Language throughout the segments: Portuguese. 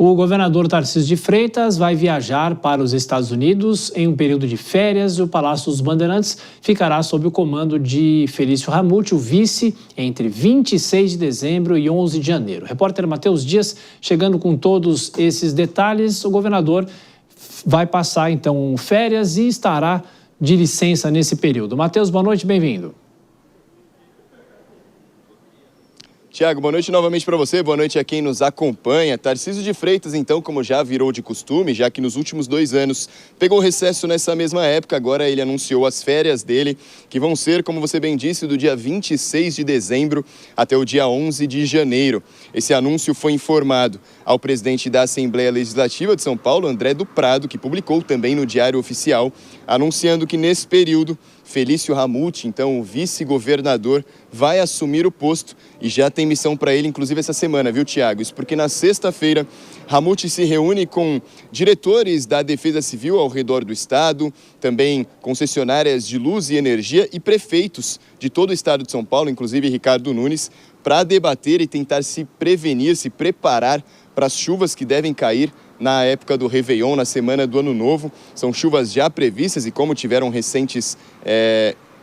O governador Tarcísio de Freitas vai viajar para os Estados Unidos em um período de férias e o Palácio dos Bandeirantes ficará sob o comando de Felício Ramute, o vice, entre 26 de dezembro e 11 de janeiro. O repórter Matheus Dias chegando com todos esses detalhes. O governador vai passar, então, férias e estará de licença nesse período. Matheus, boa noite, bem-vindo. Tiago, boa noite novamente para você, boa noite a quem nos acompanha. Tarcísio de Freitas, então, como já virou de costume, já que nos últimos 2 anos pegou recesso nessa mesma época, agora ele anunciou as férias dele, que vão ser, como você bem disse, do dia 26 de dezembro até o dia 11 de janeiro. Esse anúncio foi informado ao presidente da Assembleia Legislativa de São Paulo, André do Prado, que publicou também no Diário Oficial, anunciando que nesse período Felício Ramute, então o vice-governador, vai assumir o posto e já tem missão para ele, inclusive essa semana, viu, Tiago? Isso porque na sexta-feira, Ramute se reúne com diretores da Defesa Civil ao redor do estado, também concessionárias de luz e energia e prefeitos de todo o estado de São Paulo, inclusive Ricardo Nunes, para debater e tentar se prevenir, se preparar para as chuvas que devem cair na época do Réveillon, na semana do Ano Novo. São chuvas já previstas e como tiveram recentes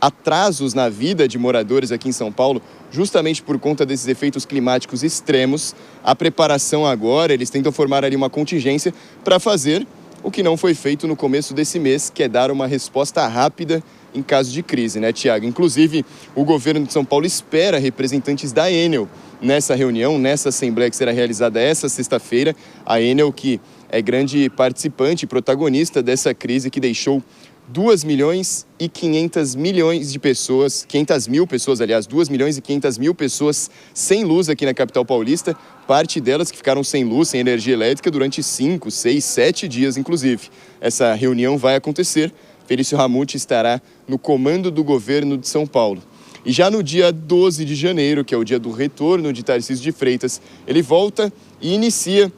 atrasos na vida de moradores aqui em São Paulo, justamente por conta desses efeitos climáticos extremos, a preparação agora, eles tentam formar ali uma contingência para fazer o que não foi feito no começo desse mês, que é dar uma resposta rápida em caso de crise, né, Tiago? Inclusive, o governo de São Paulo espera representantes da Enel nessa reunião, nessa assembleia que será realizada essa sexta-feira. A Enel, que é grande participante e protagonista dessa crise que deixou 2 milhões e 500 milhões de pessoas, 500 mil pessoas, aliás, 2 milhões e 500 mil pessoas sem luz aqui na capital paulista, parte delas que ficaram sem luz, sem energia elétrica durante 5, 6, 7 dias, inclusive. Essa reunião vai acontecer. Felício Ramute estará no comando do governo de São Paulo. E já no dia 12 de janeiro, que é o dia do retorno de Tarcísio de Freitas, ele volta e inicia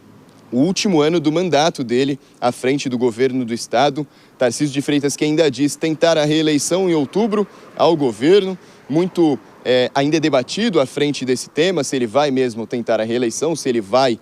o último ano do mandato dele à frente do governo do estado. Tarcísio de Freitas, que ainda diz tentar a reeleição em outubro ao governo, muito ainda é debatido à frente desse tema, se ele vai mesmo tentar a reeleição, se ele vai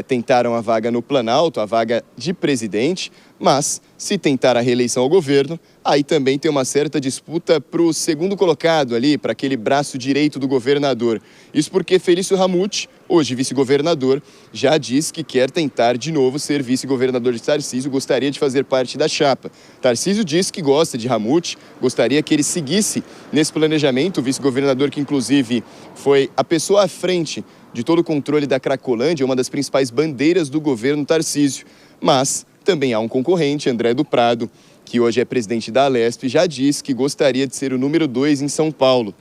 tentar uma vaga no Planalto, a vaga de presidente, mas se tentar a reeleição ao governo, aí também tem uma certa disputa para o segundo colocado ali, para aquele braço direito do governador. Isso porque Felício Ramute, hoje vice-governador, já diz que quer tentar de novo ser vice-governador de Tarcísio, gostaria de fazer parte da chapa. Tarcísio diz que gosta de Ramute, gostaria que ele seguisse nesse planejamento, o vice-governador que inclusive foi a pessoa à frente de todo o controle da Cracolândia, uma das principais bandeiras do governo Tarcísio. Mas também há um concorrente, André do Prado, que hoje é presidente da Alesp, já disse que gostaria de ser o número 2 em São Paulo.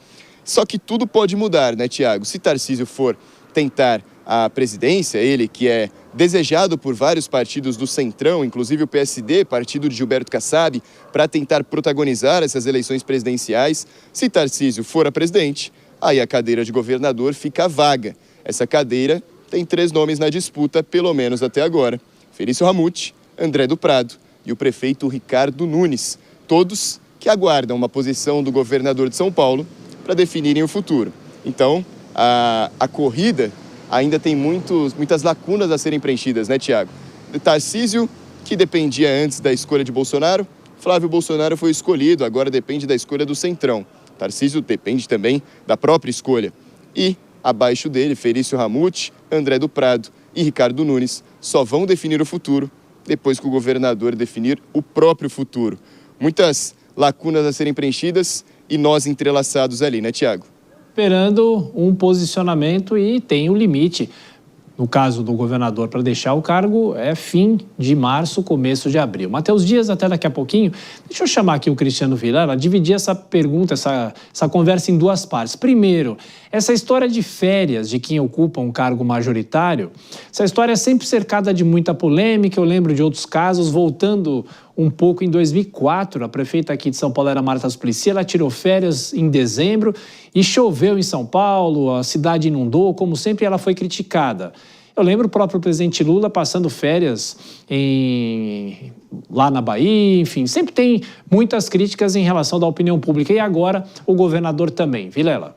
Só que tudo pode mudar, né, Tiago? Se Tarcísio for tentar a presidência, ele que é desejado por vários partidos do Centrão, inclusive o PSD, partido de Gilberto Kassab, para tentar protagonizar essas eleições presidenciais, se Tarcísio for a presidente, aí a cadeira de governador fica vaga. Essa cadeira tem 3 nomes na disputa, pelo menos até agora: Felício Ramute, André do Prado e o prefeito Ricardo Nunes, todos que aguardam uma posição do governador de São Paulo para definirem o futuro. Então, a corrida ainda tem muitas lacunas a serem preenchidas, né, Tiago? Tarcísio, que dependia antes da escolha de Bolsonaro, Flávio Bolsonaro foi escolhido, agora depende da escolha do Centrão. Tarcísio depende também da própria escolha. E, abaixo dele, Felício Ramute, André do Prado e Ricardo Nunes só vão definir o futuro depois que o governador definir o próprio futuro. Muitas lacunas a serem preenchidas e nós entrelaçados ali, né, Tiago? Esperando um posicionamento e tem um limite. No caso do governador, para deixar o cargo, é fim de março, começo de abril. Matheus Dias, até daqui a pouquinho. Deixa eu chamar aqui o Cristiano Vilela, dividir essa pergunta, essa conversa em 2 partes. Primeiro, essa história de férias de quem ocupa um cargo majoritário, essa história é sempre cercada de muita polêmica. Eu lembro de outros casos, voltando um pouco em 2004, a prefeita aqui de São Paulo era Marta Suplicy, ela tirou férias em dezembro e choveu em São Paulo, a cidade inundou, como sempre ela foi criticada. Eu lembro o próprio presidente Lula passando férias lá na Bahia, enfim, sempre tem muitas críticas em relação da opinião pública e agora o governador também. Vilela.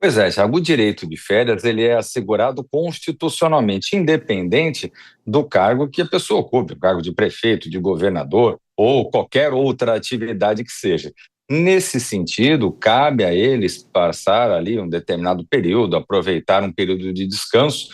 Pois é, Thiago, o direito de férias ele é assegurado constitucionalmente, independente do cargo que a pessoa ocupe, o cargo de prefeito, de governador ou qualquer outra atividade que seja. Nesse sentido, cabe a eles passar ali um determinado período, aproveitar um período de descanso,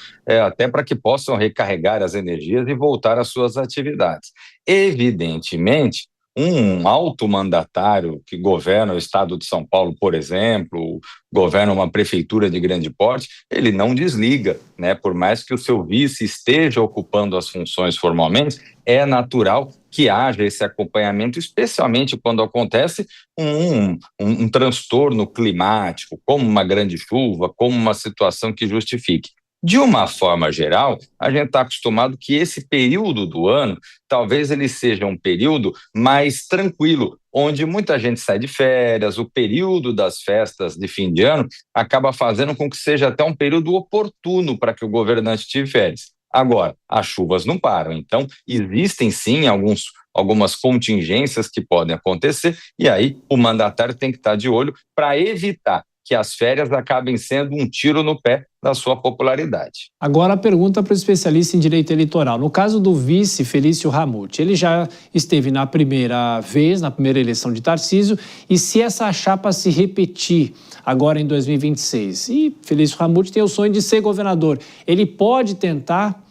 até para que possam recarregar as energias e voltar às suas atividades. Evidentemente, um alto mandatário que governa o estado de São Paulo, por exemplo, governa uma prefeitura de grande porte, ele não desliga, né? Por mais que o seu vice esteja ocupando as funções formalmente, é natural que haja esse acompanhamento, especialmente quando acontece um transtorno climático, como uma grande chuva, como uma situação que justifique. De uma forma geral, a gente está acostumado que esse período do ano, talvez ele seja um período mais tranquilo, onde muita gente sai de férias, o período das festas de fim de ano acaba fazendo com que seja até um período oportuno para que o governante tire férias. Agora, as chuvas não param, então existem sim algumas contingências que podem acontecer, e aí o mandatário tem que estar de olho para evitar que as férias acabem sendo um tiro no pé da sua popularidade. Agora a pergunta para o especialista em direito eleitoral. No caso do vice Felício Ramute, ele já esteve na primeira vez, na primeira eleição de Tarcísio, e se essa chapa se repetir agora em 2026, e Felício Ramute tem o sonho de ser governador, ele pode tentar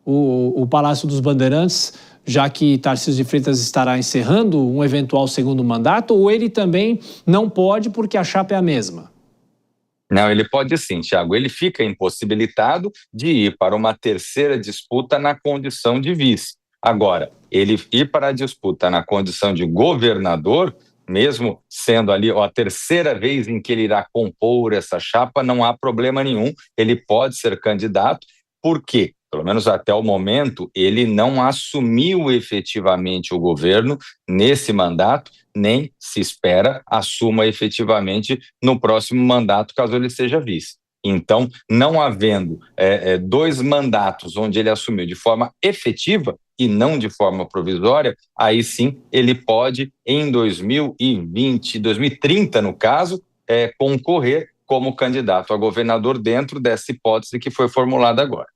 o Palácio dos Bandeirantes, já que Tarcísio de Freitas estará encerrando um eventual segundo mandato, ou ele também não pode porque a chapa é a mesma? Não, ele pode sim, Thiago. Ele fica impossibilitado de ir para uma terceira disputa na condição de vice. Agora, ele ir para a disputa na condição de governador, mesmo sendo ali a terceira vez em que ele irá compor essa chapa, não há problema nenhum. Ele pode ser candidato, porque, pelo menos até o momento, ele não assumiu efetivamente o governo nesse mandato, nem se espera assuma efetivamente no próximo mandato, caso ele seja vice. Então, não havendo dois mandatos onde ele assumiu de forma efetiva e não de forma provisória, aí sim ele pode, em 2020, 2030 no caso, concorrer como candidato a governador dentro dessa hipótese que foi formulada agora.